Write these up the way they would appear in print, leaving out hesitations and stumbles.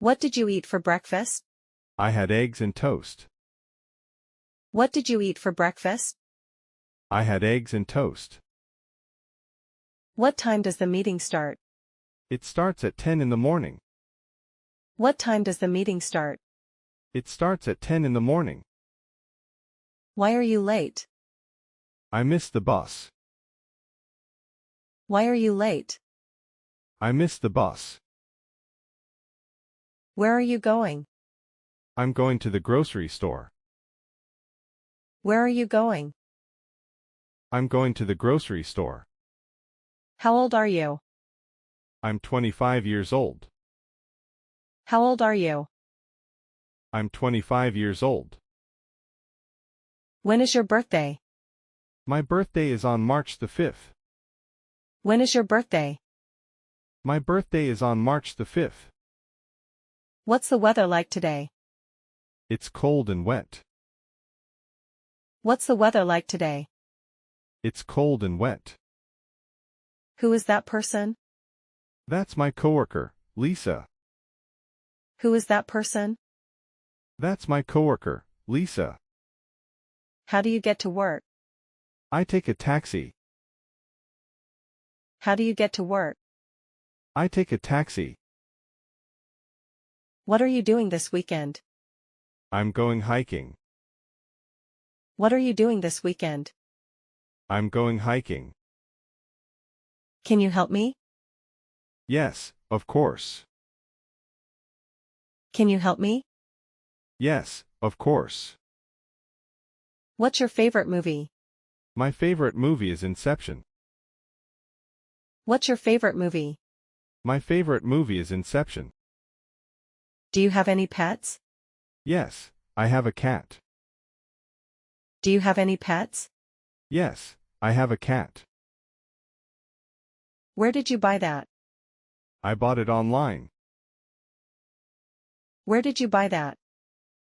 What did you eat for breakfast? I had eggs and toast. What did you eat for breakfast? I had eggs and toast. What time does the meeting start? It starts at 10 in the morning. What time does the meeting start? It starts at 10 in the morning. Why are you late? I missed the bus. Why are you late? I missed the bus. Where are you going? I'm going to the grocery store. Where are you going? I'm going to the grocery store. How old are you? I'm 25 years old. How old are you? I'm 25 years old. When is your birthday? My birthday is on March the 5th. When is your birthday? My birthday is on March the 5th. What's the weather like today? It's cold and wet. What's the weather like today? It's cold and wet. Who is that person? That's my coworker, Lisa. Who is that person? That's my coworker, Lisa. How do you get to work? I take a taxi. How do you get to work? I take a taxi. What are you doing this weekend? I'm going hiking. What are you doing this weekend? I'm going hiking. Can you help me? Yes, of course. Can you help me? Yes, of course. What's your favorite movie? My favorite movie is Inception. What's your favorite movie? My favorite movie is Inception. Do you have any pets? Yes, I have a cat. Do you have any pets? Yes, I have a cat. Where did you buy that? I bought it online. Where did you buy that?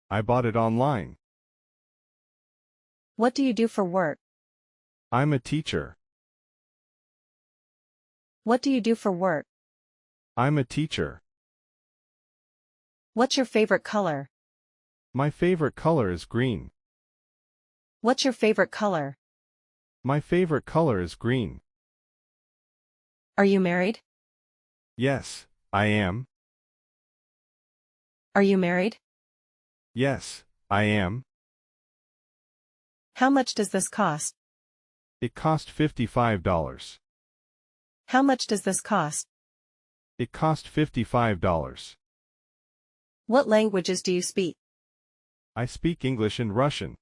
I bought it online. What do you do for work? I'm a teacher. What do you do for work? I'm a teacher. What's your favorite color? My favorite color is green. What's your favorite color? My favorite color is green. Are you married? Yes, I am. Are you married? Yes, I am. How much does this cost? It cost $55. How much does this cost? It cost $55. What languages do you speak? I speak English and Russian.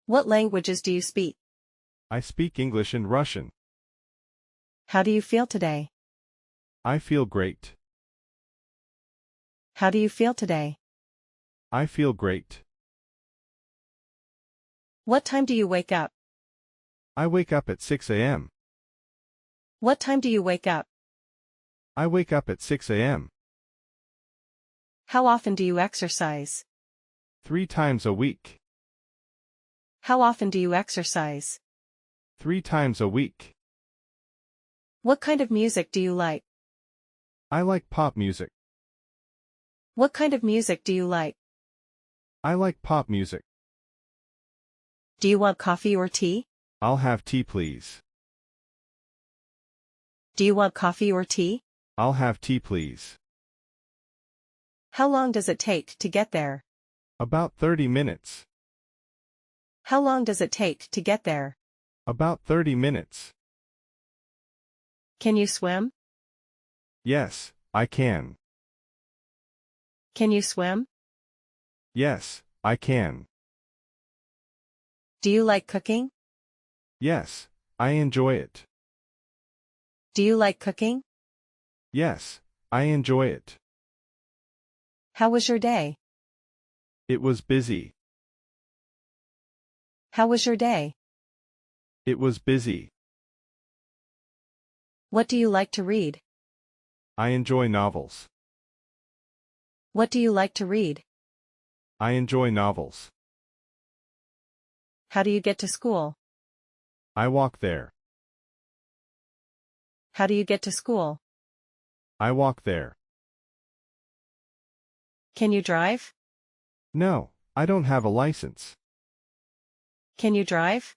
What languages do you speak? I speak English and Russian. How do you feel today? I feel great. How do you feel today? I feel great. What time do you wake up? I wake up at 6 a.m. What time do you wake up? I wake up at 6 a.m. How often do you exercise? 3 times a week. How often do you exercise? 3 times a week. What kind of music do you like? I like pop music. What kind of music do you like? I like pop music. Do you want coffee or tea? I'll have tea, please. Do you want coffee or tea? I'll have tea, please. How long does it take to get there? About 30 minutes. How long does it take to get there? About 30 minutes. Can you swim? Yes, I can. Can you swim? Yes, I can. Do you like cooking? Yes, I enjoy it. Do you like cooking? Yes, I enjoy it. How was your day? It was busy. How was your day? It was busy. What do you like to read? I enjoy novels. What do you like to read? I enjoy novels. How do you get to school? I walk there. How do you get to school? I walk there. Can you drive? No, I don't have a license. Can you drive?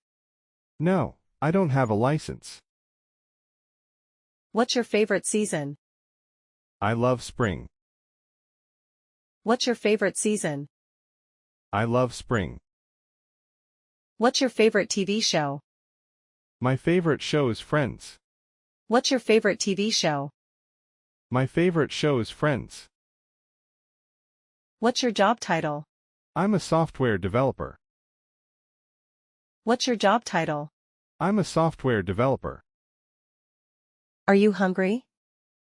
No, I don't have a license. What's your favorite season? I love spring. What's your favorite season? I love spring. What's your favorite TV show? My favorite show is Friends. What's your favorite TV show? My favorite show is Friends. What's your job title? I'm a software developer. What's your job title? I'm a software developer. Are you hungry?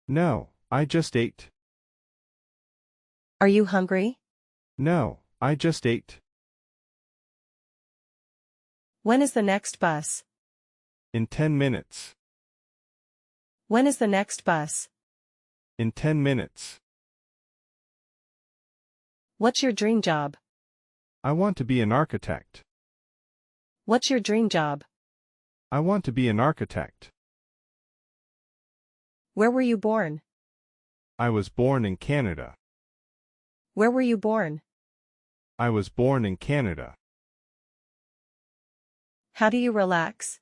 No, I just ate. Are you hungry? No, I just ate. When is the next bus? In 10 minutes. When is the next bus? In 10 minutes. What's your dream job? I want to be an architect. What's your dream job? I want to be an architect. Where were you born? I was born in Canada. Where were you born? I was born in Canada. How do you relax?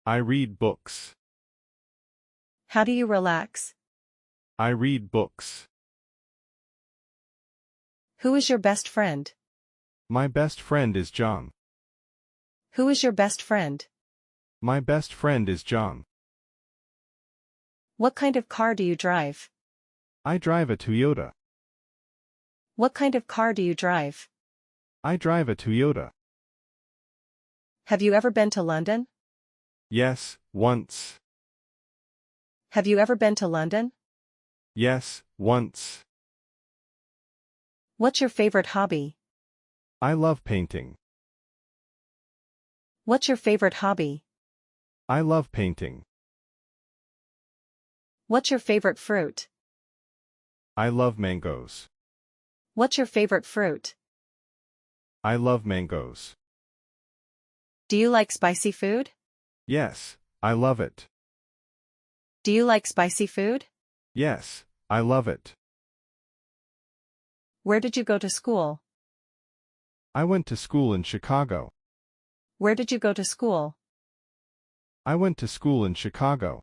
I read books. How do you relax? I read books. Who is your best friend? My best friend is John. Who is your best friend? My best friend is John. What kind of car do you drive? I drive a Toyota. What kind of car do you drive? I drive a Toyota. Have you ever been to London? Yes, once. Have you ever been to London? Yes, once. What's your favorite hobby? I love painting. What's your favorite hobby? I love painting. What's your favorite fruit? I love mangoes. What's your favorite fruit? I love mangoes. Do you like spicy food? Yes, I love it. Do you like spicy food? Yes, I love it. Where did you go to school? I went to school in Chicago. Where did you go to school? I went to school in Chicago.